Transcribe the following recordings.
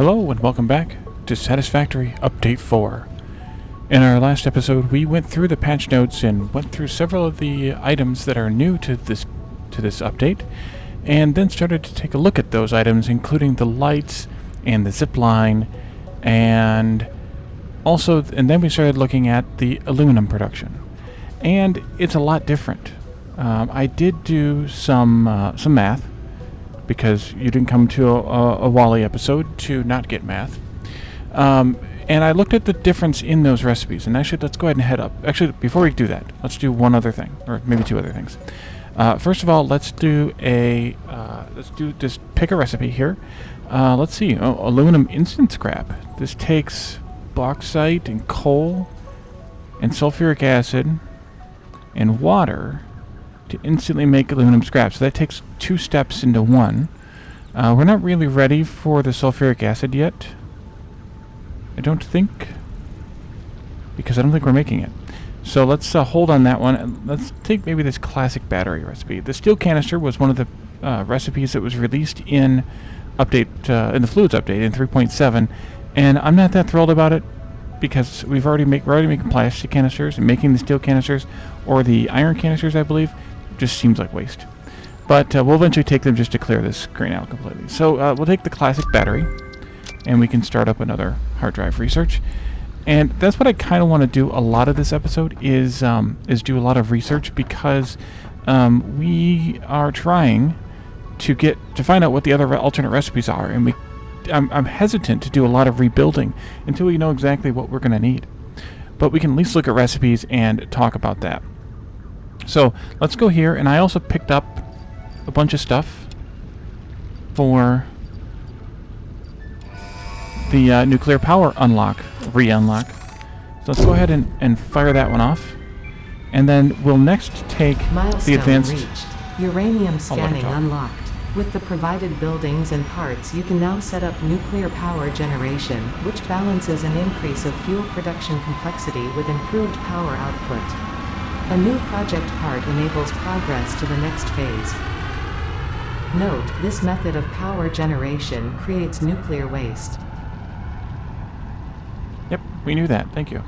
Hello and welcome back to Satisfactory Update 4. In our last episode, we went through the patch notes and went through several of the items that are new to this update, and then started to take a look at those items, including the lights and the zip line, and then we started looking at the aluminum production, and it's a lot different. I did do some math, because you didn't come to a Wally episode to not get math. And I looked at the difference in those recipes. And actually, let's go ahead and head up. Actually, before we do that, let's do one other thing, or maybe two other things. First of all, let's just pick a recipe here. Let's see. Aluminum instant scrap. This takes bauxite and coal and sulfuric acid and water to instantly make aluminum scrap. So that takes two steps into one. We're not really ready for the sulfuric acid yet, I don't think, because I don't think we're making it. So let's hold on that one, and let's take maybe this classic battery recipe. The steel canister was one of the recipes that was released in in the fluids update in 3.7, and I'm not that thrilled about it, because we're already making plastic canisters, and making the steel canisters or the iron canisters, I believe, just seems like waste. But we'll eventually take them just to clear this screen out completely. So we'll take the classic battery, and we can start up another hard drive research. And that's what I kind of want to do a lot of this episode, is do a lot of research, because we are trying to find out what the other alternate recipes are, and I'm hesitant to do a lot of rebuilding until we know exactly what we're going to need. But we can at least look at recipes and talk about that. So let's go here, and I also picked up a bunch of stuff for the nuclear power re-unlock. So let's go ahead and fire that one off, and then we'll next take the advanced reached. Uranium scanning unlocked. With the provided buildings and parts, you can now set up nuclear power generation, which balances an increase of fuel production complexity with improved power output. A new project part enables progress to the next phase. Note, this method of power generation creates nuclear waste. Yep, we knew that. Thank you.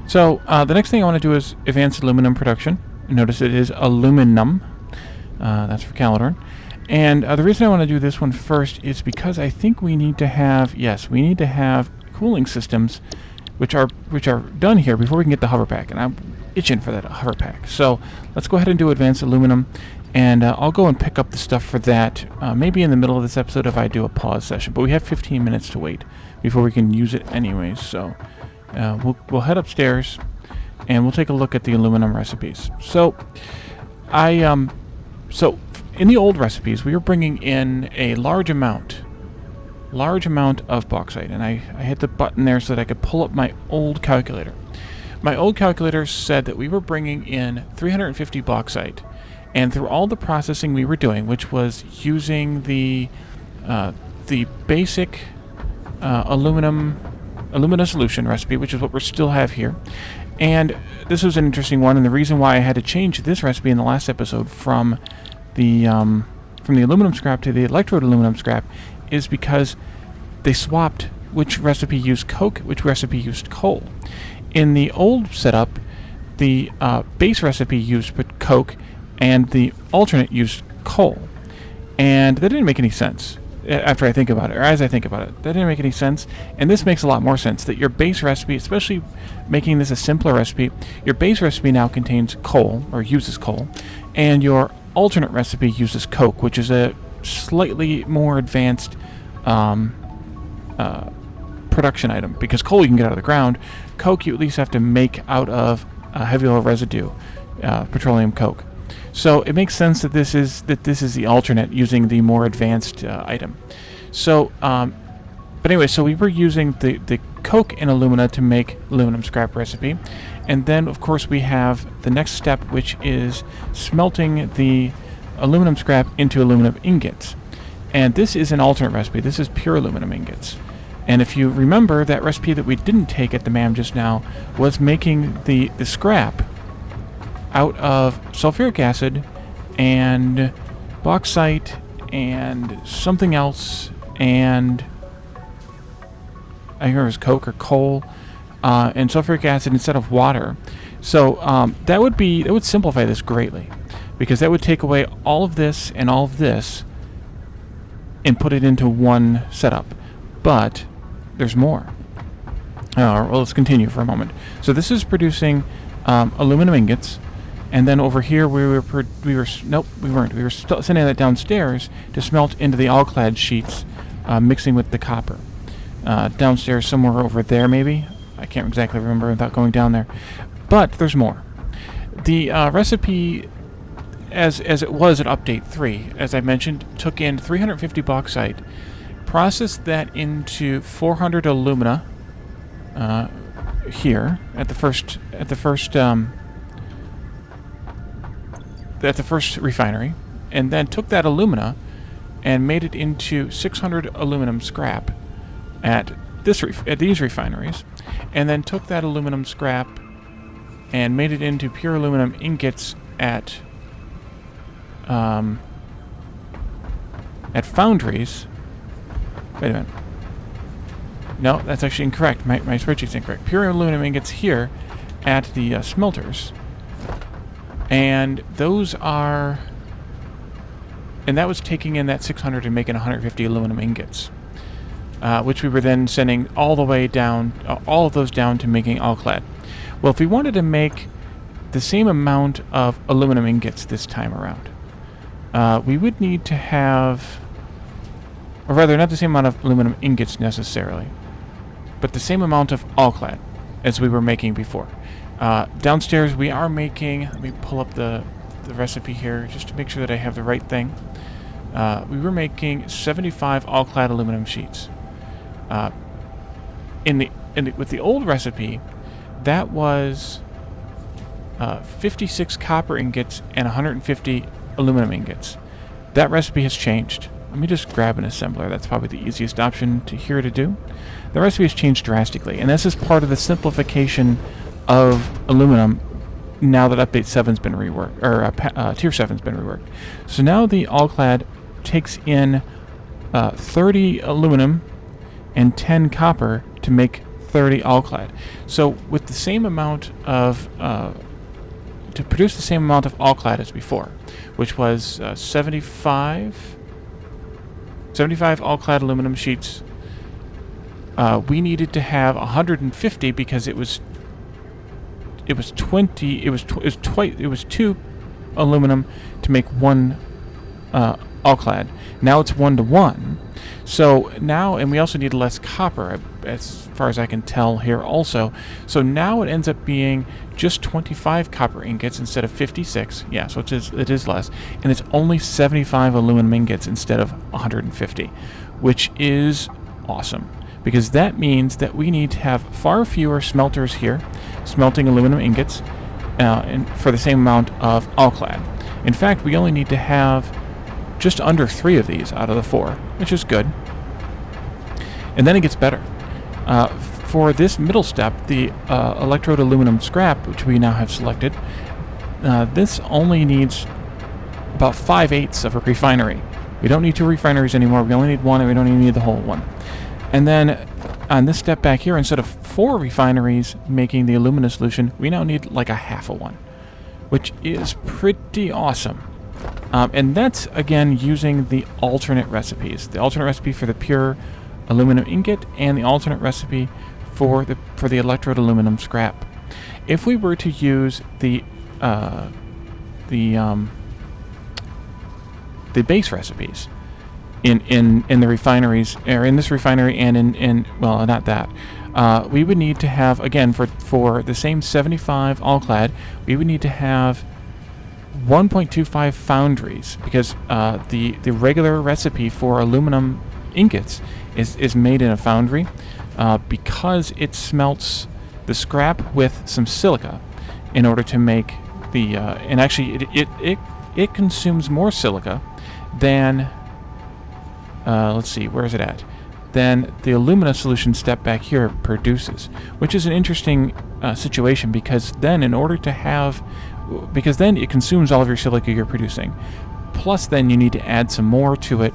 So the next thing I want to do is advanced aluminum production. Notice it is aluminum. That's for Caledorn. And the reason I want to do this one first is because I think we need to have cooling systems which are done here before we can get the hover pack, and I'm itching for that hover pack. So let's go ahead and do advanced aluminum, and I'll go and pick up the stuff for that maybe in the middle of this episode if I do a pause session, but we have 15 minutes to wait before we can use it anyways. So we'll head upstairs and we'll take a look at the aluminum recipes. So in the old recipes, we were bringing in a large amount of bauxite, and I hit the button there so that I could pull up my old calculator. My old calculator said that we were bringing in 350 bauxite, and through all the processing we were doing, which was using the basic alumina solution recipe, which is what we still have here. And this was an interesting one, and the reason why I had to change this recipe in the last episode from the aluminum scrap to the electrode aluminum scrap is because they swapped which recipe used coke, which recipe used coal. In the old setup, the base recipe used coke, and the alternate used coal. And that didn't make any sense after I think about it, or as I think about it. That didn't make any sense, and this makes a lot more sense, that your base recipe, especially making this a simpler recipe, your base recipe now contains coal, or uses coal, and your alternate recipe uses coke, which is a slightly more advanced production item, because coal you can get out of the ground. Coke you at least have to make out of heavy oil residue, petroleum coke. So it makes sense that this is the alternate, using the more advanced item. So, but anyway, so we were using the coke and alumina to make aluminum scrap recipe, and then of course we have the next step, which is smelting the aluminum scrap into aluminum ingots. And this is an alternate recipe. This is pure aluminum ingots. And if you remember, that recipe that we didn't take at the MAM just now was making the scrap out of sulfuric acid and bauxite and something else and I remember it was coke or coal, and sulfuric acid instead of water. So that would simplify this greatly, because that would take away all of this and all of this and put it into one setup. But there's more. Well, let's continue for a moment. So this is producing aluminum ingots, and then over here we were sending that downstairs to smelt into the all-clad sheets, mixing with the copper. Downstairs somewhere over there, maybe. I can't exactly remember without going down there. But there's more. The recipe, as it was at Update 3, as I mentioned, took in 350 bauxite, processed that into 400 alumina here at the first refinery, and then took that alumina and made it into 600 aluminum scrap at these refineries, and then took that aluminum scrap and made it into pure aluminum ingots at foundries. Wait a minute. No, that's actually incorrect. My spreadsheet's incorrect. Pure aluminum ingots here at the smelters. And those are... And that was taking in that 600 and making 150 aluminum ingots. Which we were then sending all the way down, all of those down to making all-clad. Well, if we wanted to make the same amount of aluminum ingots this time around, we would need to have... Or rather, not the same amount of aluminum ingots necessarily, but the same amount of all-clad as we were making before. Downstairs we are making... Let me pull up the recipe here just to make sure that I have the right thing. We were making 75 all-clad aluminum sheets. With the old recipe, that was 56 copper ingots and 150 aluminum ingots. That recipe has changed. Let me just grab an assembler. That's probably the easiest option to do. The recipe has changed drastically, and this is part of the simplification of aluminum now that Update 7's been reworked, or Tier 7's been reworked. So now the all-clad takes in 30 aluminum and 10 copper to make 30 all-clad. So with the same amount of... to produce the same amount of all-clad as before, which was 75 all-clad aluminum sheets, we needed to have 150 because it was 2 aluminum to make 1 all-clad. Now it's 1 to 1. So now, and we also need less copper, as far as I can tell here also. So now it ends up being just 25 copper ingots instead of 56. Yeah, so it is less. And it's only 75 aluminum ingots instead of 150, which is awesome, because that means that we need to have far fewer smelters here smelting aluminum ingots and for the same amount of all-clad. In fact, we only need to have just under 3 of these out of the 4, which is good. And then it gets better. For this middle step, the electrode aluminum scrap, which we now have selected, this only needs about 5/8 of a refinery. We don't need 2 refineries anymore. We only need 1, and we don't even need the whole one. And then on this step back here, instead of 4 refineries making the alumina solution, we now need like a half of one, which is pretty awesome. And that's, again, using the alternate recipes. The alternate recipe for the pure aluminum ingot and the alternate recipe for the electrode aluminum scrap. If we were to use the base recipes in the refineries, or in this refinery and in well, not that, we would need to have, again, for the same 75 all-clad, we would need to have 1.25 foundries, because the regular recipe for aluminum ingots is made in a foundry, because it smelts the scrap with some silica in order to make the and actually it consumes more silica than let's see, where is it at? Than the alumina solution step back here produces, which is an interesting situation, because then then it consumes all of your silica you're producing. Plus then you need to add some more to it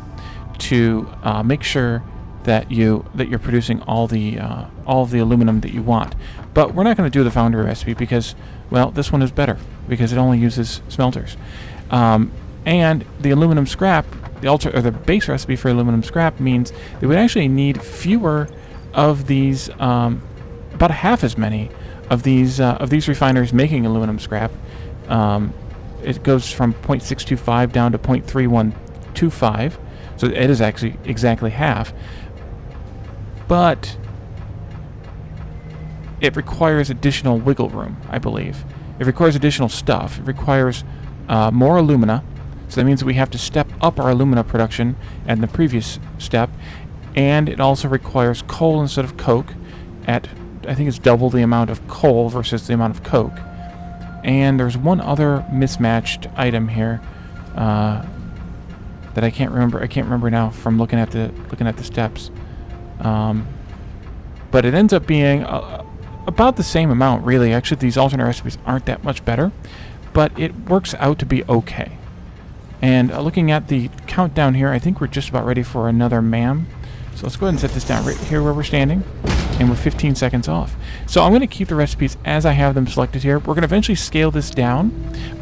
to make sure that you're producing all of the aluminum that you want. But we're not going to do the foundry recipe because, well, this one is better because it only uses smelters. And the aluminum scrap, the base recipe for aluminum scrap means that we actually need fewer of these, about half as many of these refiners making aluminum scrap. It goes from 0.625 down to 0.3125, so it is actually exactly half. But it requires additional wiggle room, I believe. It requires additional stuff. It requires more alumina, so that means that we have to step up our alumina production in the previous step, and it also requires coal instead of coke at, I think it's double the amount of coal versus the amount of coke. And there's one other mismatched item here that I can't remember. I can't remember now from looking at the steps. But it ends up being about the same amount, really. Actually, these alternate recipes aren't that much better, but it works out to be okay. And looking at the countdown here, I think we're just about ready for another MAM. So let's go ahead and set this down right here where we're standing. And we're 15 seconds off. So I'm going to keep the recipes as I have them selected here. We're going to eventually scale this down,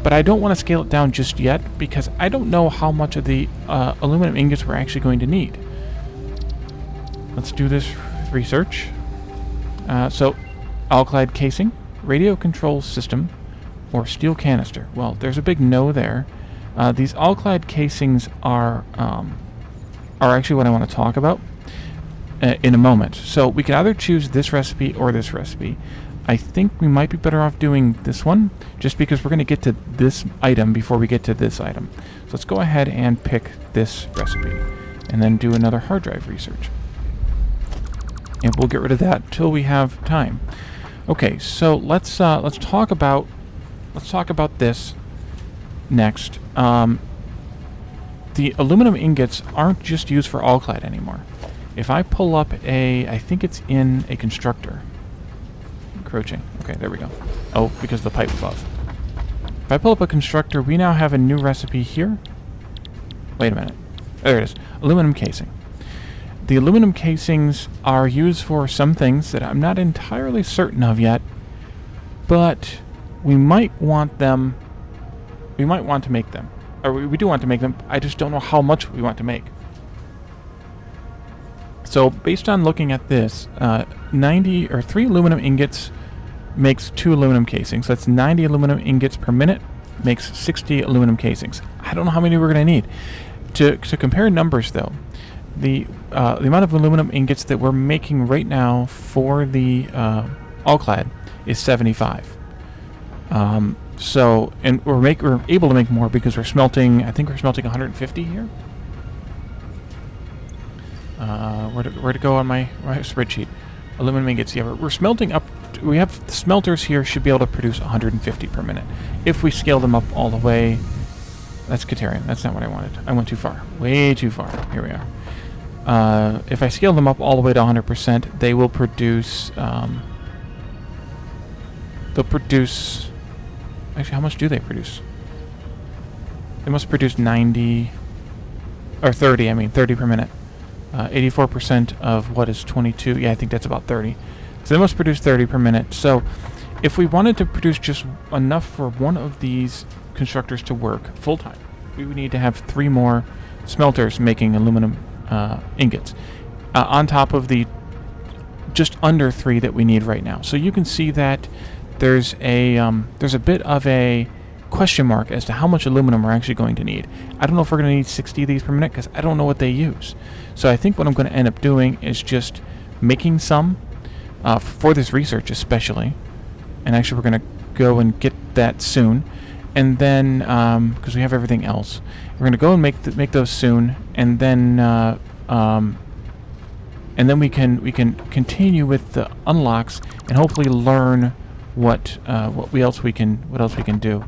but I don't want to scale it down just yet because I don't know how much of the aluminum ingots we're actually going to need. Let's do this research. So, alkyd casing, radio control system, or steel canister. Well, there's a big no there. These alkyd casings are actually what I want to talk about in a moment. So we can either choose this recipe or this recipe. I think we might be better off doing this one just because we're going to get to this item before we get to this item. So let's go ahead and pick this recipe and then do another hard drive research. And we'll get rid of that till we have time. Okay, so let's talk about this next. The aluminum ingots aren't just used for alkyd anymore. If I pull up I think it's in a constructor. Encroaching. Okay, there we go. Oh, because the pipe above. If I pull up a constructor, we now have a new recipe here. Wait a minute. There it is. Aluminum casing. The aluminum casings are used for some things that I'm not entirely certain of yet, but we might want them. We might want to make them. Or we do want to make them. I just don't know how much we want to make. So based on looking at this, 3 aluminum ingots makes 2 aluminum casings. That's 90 aluminum ingots per minute, makes 60 aluminum casings. I don't know how many we're going to need. To compare numbers, though, the amount of aluminum ingots that we're making right now for the alkyd is 75. So, and we're able to make more because we're smelting. I think we're smelting 150 here. Where to go on my spreadsheet? Aluminum ingots. Yeah, we're smelting up. We have the smelters here should be able to produce 150 per minute. If we scale them up all the way, that's Caterium. That's not what I wanted. I went too far. Way too far. Here we are. If I scale them up all the way to 100%, they will produce. They'll produce. Actually, how much do they produce? They must produce 90 or 30. I mean, 30 per minute. 84% of what is 22. Yeah, I think that's about 30. So they must produce 30 per minute. So if we wanted to produce just enough for one of these constructors to work full time, we would need to have 3 more smelters making aluminum ingots on top of the just under 3 that we need right now. So you can see that there's a bit of a question mark as to how much aluminum we're actually going to need. I don't know if we're going to need 60 of these per minute because I don't know what they use. So I think what I'm going to end up doing is just making some for this research especially. And actually we're going to go and get that soon. And then, because we have everything else, we're going to go and make those soon. And then we can continue with the unlocks and hopefully learn what else we can do.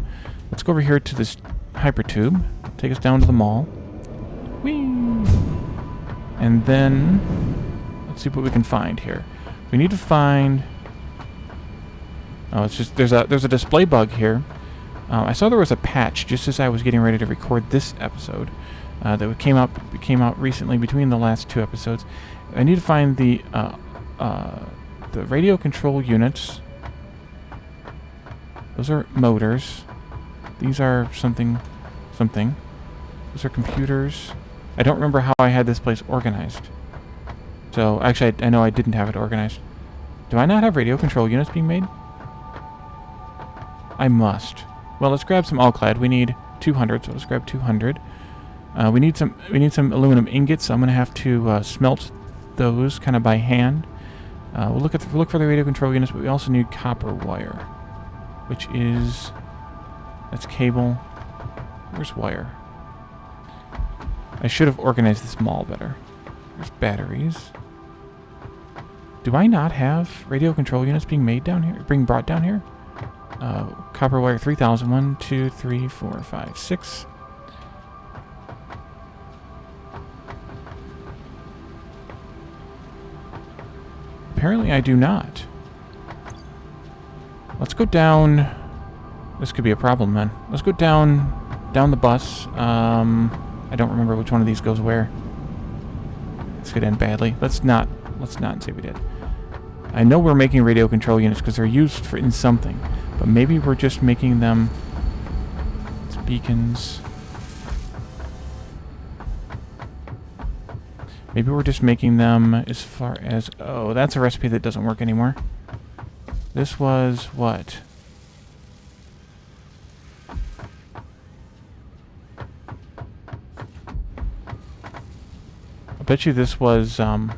Let's go over here to this hypertube. Take us down to the mall. Whee! And then let's see what we can find here. We need to find. Oh, it's just there's a display bug here. I saw there was a patch just as I was getting ready to record this episode. that came out recently between the last 2 episodes. I need to find the radio control units. Those are motors. These are something. Those are computers. I don't remember how I had this place organized. So, actually, I know I didn't have it organized. Do I not have radio control units being made? I must. Well, let's grab some all-clad. We need 200, so let's grab 200. We need some aluminum ingots, so I'm going to have to smelt those kind of by hand. We'll look for the radio control units, but we also need copper wire, which is... that's cable. Where's wire? I should have organized this mall better. There's batteries. Do I not have radio control units being made down here? Being brought down here? Copper wire 3000. 1, 2, 3, 4, 5, 6. Apparently I do not. Let's go down. This could be a problem then. Let's go down the bus. I don't remember which one of these goes where. This could end badly. Let's not say we did. I know we're making radio control units because they're used in something, but maybe we're just making them as beacons. Maybe we're just making them as far as... oh, that's a recipe that doesn't work anymore. This was what? I bet you this was, well,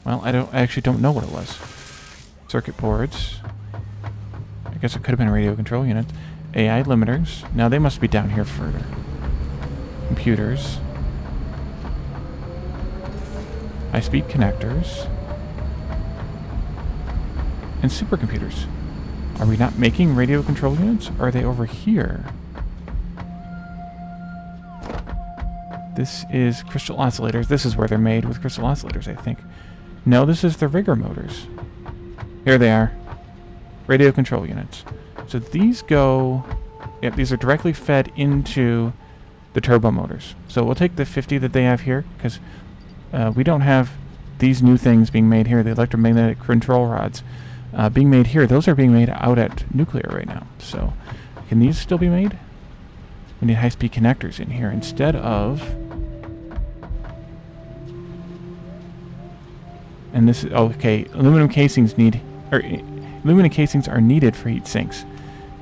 I actually don't know what it was. Circuit boards. I guess it could have been a radio control unit. AI limiters. Now they must be down here further. Computers. High-speed connectors. And supercomputers. Are we not making radio control units? Or are they over here? This is crystal oscillators. This is where they're made, with crystal oscillators, I think. No, this is the rigger motors. Here they are. Radio control units. So these go... yep, these are directly fed into the turbo motors. So we'll take the 50 that they have here, because we don't have these new things being made here, the electromagnetic control rods being made here. Those are being made out at nuclear right now. So can these still be made? We need high-speed connectors in here instead of... and this is... okay, aluminum casings aluminum casings are needed for heat sinks.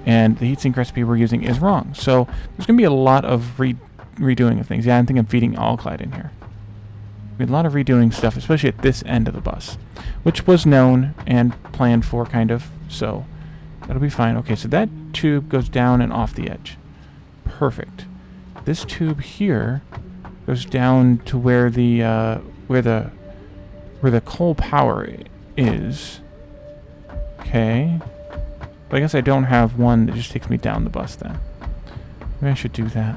And the heatsink recipe we're using is wrong. So there's going to be a lot of redoing of things. Yeah, I think I'm feeding all-clad in here. A lot of redoing stuff, especially at this end of the bus, which was known and planned for, kind of. So that'll be fine. Okay, so that tube goes down and off the edge. Perfect. This tube here goes down to where the coal power is. Okay. But I guess I don't have one that just takes me down the bus then. Maybe I should do that.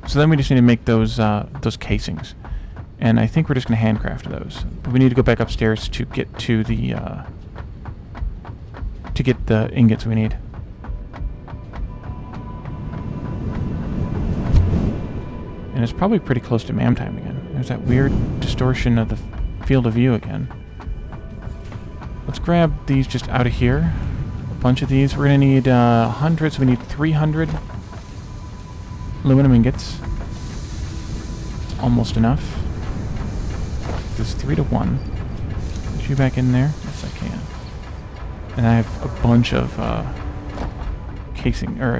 So then we just need to make those casings. And I think we're just going to handcraft those. But we need to go back upstairs to get to the ingots we need. And it's probably pretty close to MAM time again. There's that weird distortion of the field of view again. Let's grab these just out of here. A bunch of these. We're going to need 100, so we need 300 aluminum ingots. It's almost enough. This is 3 to 1. Get you back in there? Yes, I can. And I have a bunch of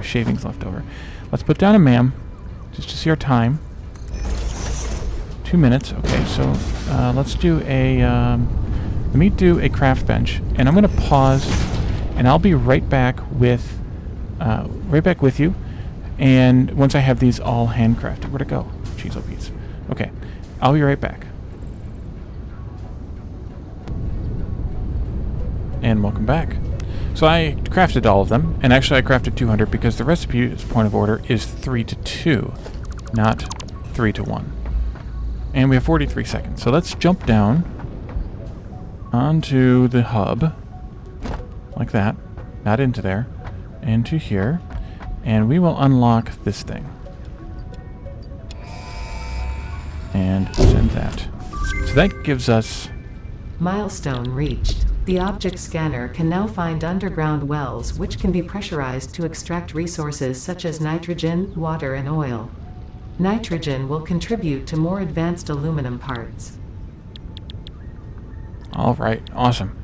shavings left over. Let's put down a MAM just to see our time. 2 minutes. Okay, so let's do a... let me do a craft bench, and I'm going to pause, and I'll be right back with you. And once I have these all handcrafted, where'd it go? Jeez, oh Pete's. Okay, I'll be right back. And welcome back. So I crafted all of them, and actually I crafted 200 because the recipe's point of order is 3 to 2, not 3 to 1. And we have 43 seconds. So let's jump down. onto the hub, like that, not into there, into here, and we will unlock this thing. And send that. So that gives us... Milestone reached. The object scanner can now find underground wells which can be pressurized to extract resources such as nitrogen, water, and oil. Nitrogen will contribute to more advanced aluminum parts. All right, awesome.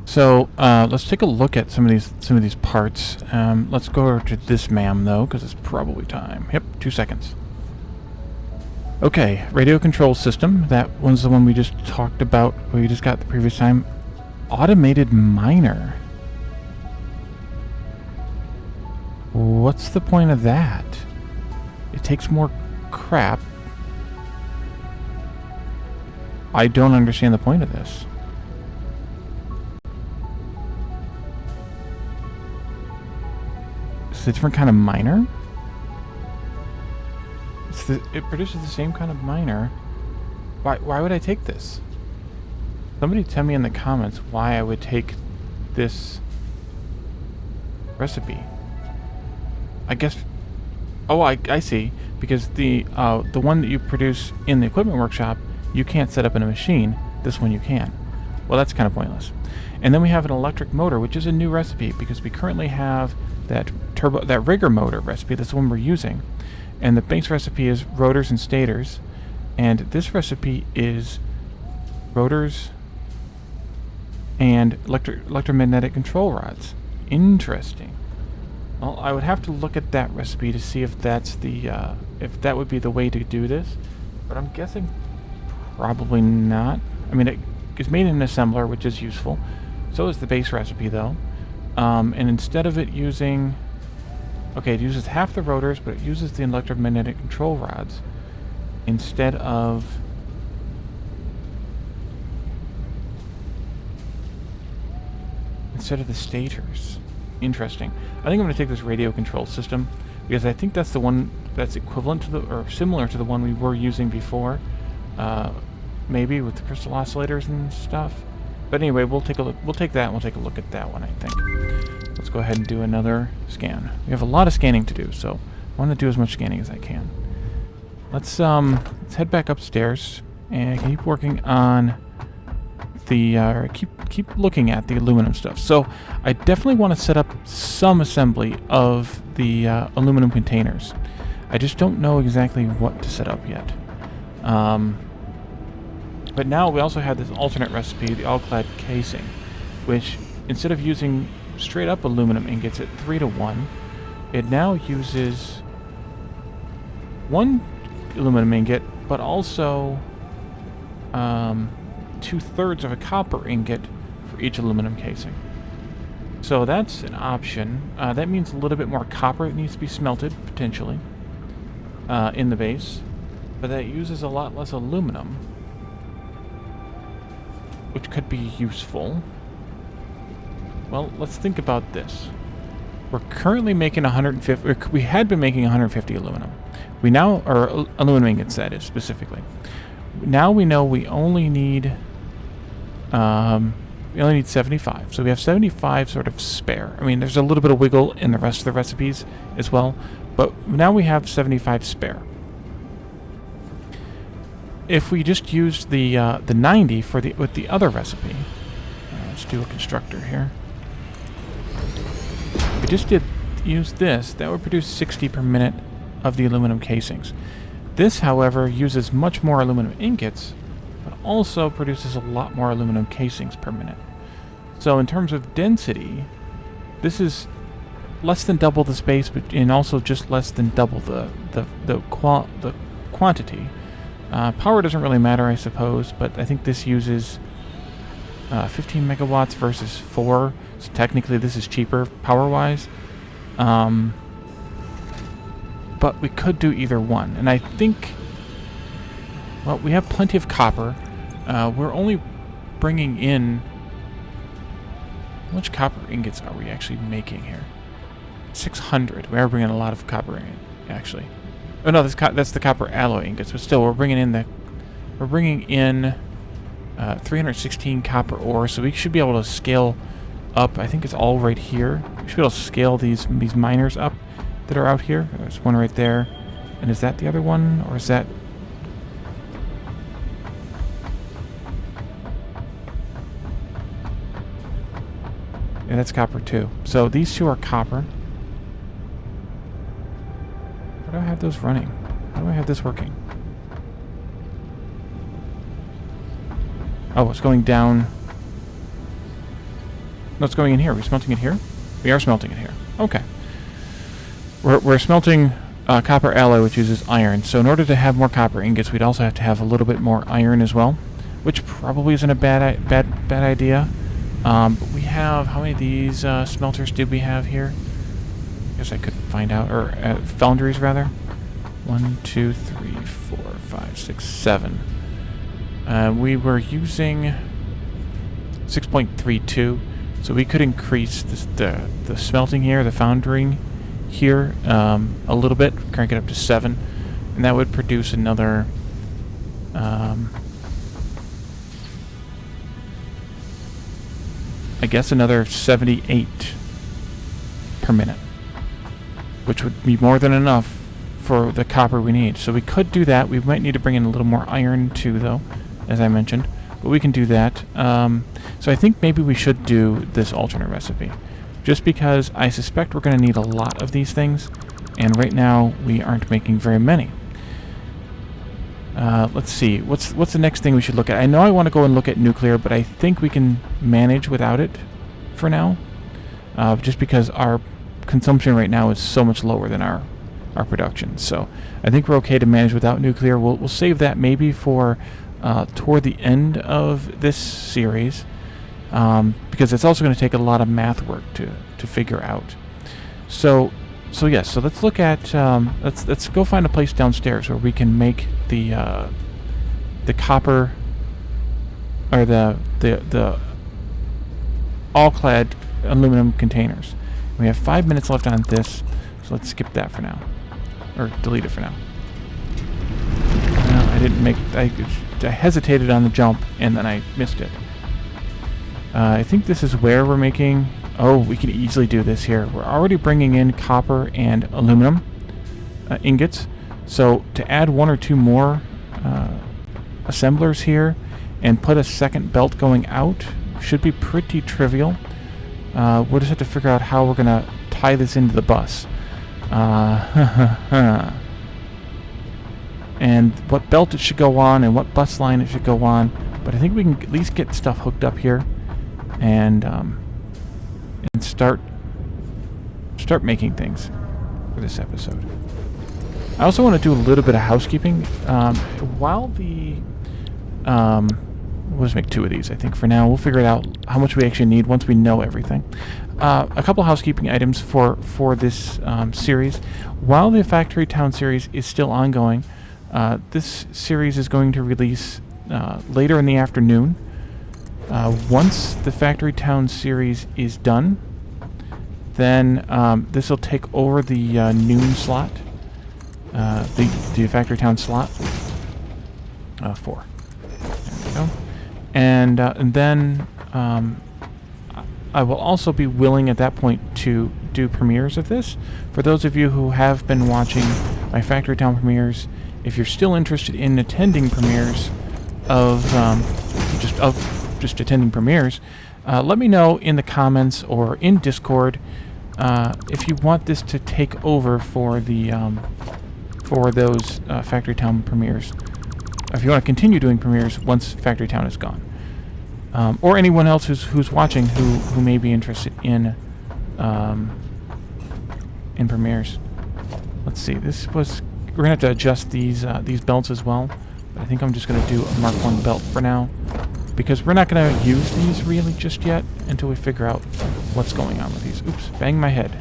So let's take a look at some of these parts. Let's go to this ma'am though, because it's probably time. Yep, 2 seconds. Okay, radio control system. That one's the one we just talked about. We just got the previous time. Automated miner. What's the point of that? It takes more crap. I don't understand the point of this. It's a different kind of miner? It produces the same kind of miner. Why would I take this? Somebody tell me in the comments why I would take this recipe. I guess... Oh, I see. Because the one that you produce in the equipment workshop, you can't set up in a machine. This one you can. Well, that's kind of pointless. And then we have an electric motor, which is a new recipe because we currently have that rigger motor recipe. That's the one we're using. And the base recipe is rotors and stators. And this recipe is rotors and electromagnetic control rods. Interesting. Well, I would have to look at that recipe to see if that's the if that would be the way to do this. But I'm guessing probably not. I mean, it's made in an assembler, which is useful. So is the base recipe, though. And instead of it using... Okay, it uses half the rotors, but it uses the electromagnetic control rods instead of... the stators. Interesting. I think I'm going to take this radio control system because I think that's the one that's equivalent to the, or similar to the one we were using before. Maybe with the crystal oscillators and stuff. But anyway, we'll take a look. We'll take that and we'll take a look at that one, I think. Let's go ahead and do another scan. We have a lot of scanning to do, so I want to do as much scanning as I can. Let's head back upstairs and keep working on the keep looking at the aluminum stuff. So I definitely want to set up some assembly of the aluminum containers. I just don't know exactly what to set up yet. But now we also have this alternate recipe, the all-clad casing, which instead of using straight up aluminum ingots at 3:1, it now uses one aluminum ingot, but also 2/3 of a copper ingot for each aluminum casing. So that's an option. That means a little bit more copper that needs to be smelted, potentially, in the base. But that uses a lot less aluminum, which could be useful. Well, let's think about this. We're currently making 150... We had been making 150 aluminum. We now... Or aluminum ingots, that is, specifically. Now we know we only need... we only need 75. So we have 75 sort of spare. I mean, there's a little bit of wiggle in the rest of the recipes as well. But now we have 75 spare. If we just used the 90 for with the other recipe... let's do a constructor here. If we just use this, that would produce 60 per minute of the aluminum casings. This, however, uses much more aluminum ingots, but also produces a lot more aluminum casings per minute. So in terms of density, this is less than double the space, but and also just less than double the quantity. Power doesn't really matter, I suppose, but I think this uses 15 megawatts versus 4, so technically this is cheaper power-wise. But we could do either one, and I think, well, we have plenty of copper. We're only bringing in... How much copper ingots are we actually making here? 600. We are bringing a lot of copper in, actually. Oh no, that's the copper alloy ingots, but still, we're bringing in 316 copper ore, so we should be able to scale up. I think it's all right here. We should be able to scale these miners up that are out here. There's one right there. And is that the other one? Or is that... Yeah, that's copper too. So these two are copper. Why do I have those running? How do I have this working? Oh, it's going down. No, it's going in here. Are we smelting it here? We are smelting it here. Okay. We're smelting copper alloy, which uses iron. So in order to have more copper ingots, we'd also have to have a little bit more iron as well, which probably isn't a bad idea. But we have, how many of these smelters did we have here? I guess I could find out, or foundries rather. 1, 2, 3, 4, 5, 6, 7. We were using 6.32, so we could increase the smelting here, the foundering here, a little bit, crank it up to 7, and that would produce another I guess another 78 per minute, which would be more than enough for the copper we need. So we could do that. We might need to bring in a little more iron too, though, as I mentioned, but we can do that. So I think maybe we should do this alternate recipe, just because I suspect we're going to need a lot of these things, and right now we aren't making very many. Let's see, what's the next thing we should look at? I know I want to go and look at nuclear, but I think we can manage without it for now, just because our consumption right now is so much lower than our production. So I think we're okay to manage without nuclear. We'll save that maybe for toward the end of this series, because it's also going to take a lot of math work to figure out. So yes, so let's look at let's go find a place downstairs where we can make the copper, or the all-clad aluminum containers. We have 5 minutes left on this, so let's skip that for now, or delete it for now. Well, I didn't make. I hesitated on the jump and then I missed it. I think this is where we're making. Oh, we can easily do this here. We're already bringing in copper and aluminum ingots. So to add 1 or 2 more assemblers here and put a second belt going out should be pretty trivial. We'll just have to figure out how we're going to tie this into the bus. And what belt it should go on and what bus line it should go on. But I think we can at least get stuff hooked up here and start making things for this episode. I also want to do a little bit of housekeeping. While the we'll just make 2 of these, I think, for now. We'll figure it out how much we actually need once we know everything. A couple housekeeping items for this series. While the Factory Town series is still ongoing, this series is going to release later in the afternoon. Once the Factory Town series is done, then this will take over the noon slot, the Factory Town slot. 4. There we go. And then I will also be willing at that point to do premieres of this. For those of you who have been watching my Factory Town premieres, if you're still interested in attending premieres of just attending premieres, let me know in the comments or in Discord if you want this to take over for the for those Factory Town premieres. If you want to continue doing premieres once Factory Town is gone, or anyone else who's watching who may be interested in premieres. Let's see. We're gonna have to adjust these belts as well. But I think I'm just gonna do a Mark 1 belt for now, because we're not gonna use these really just yet until we figure out what's going on with these. Oops! Bang my head.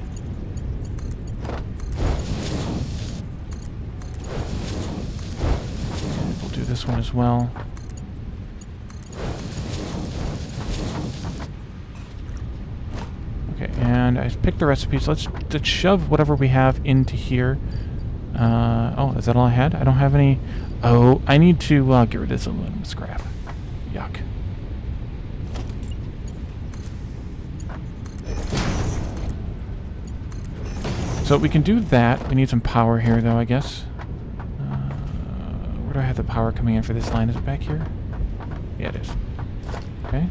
This one as well. Okay, and I picked the recipes. Let's shove whatever we have into here. Oh, is that all I had? I don't have any. Oh, I need to get rid of this aluminum scrap. yuck. So we can do that. We need some power here, though, I guess. Where do I have the power coming in for this line? Is it back here? Yeah, it is. Okay.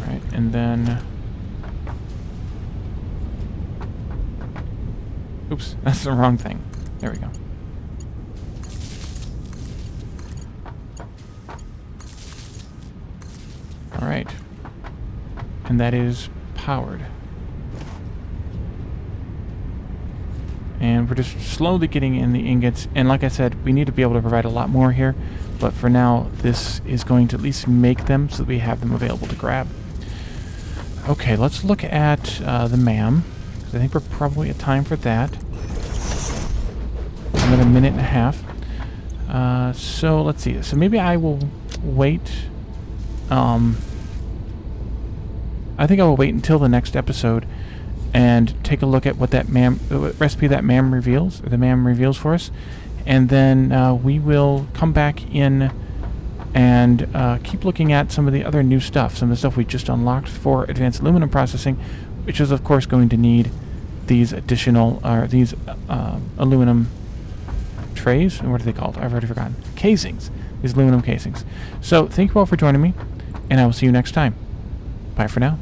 Alright, and then... Oops, that's the wrong thing. There we go. Alright. And that is powered. And we're just slowly getting in the ingots. And like I said, we need to be able to provide a lot more here. But for now, this is going to at least make them so that we have them available to grab. Okay, let's look at the MAM. Because I think we're probably at time for that. Another minute and a half. So let's see. So maybe I will wait. I think I will wait until the next episode and take a look at what that recipe that MAM reveals, or the MAM reveals for us, and then we will come back in and keep looking at some of the other new stuff, some of the stuff we just unlocked for advanced aluminum processing, which is of course going to need these additional, aluminum trays. What are they called? I've already forgotten. Casings. These aluminum casings. So thank you all for joining me, and I will see you next time. Bye for now.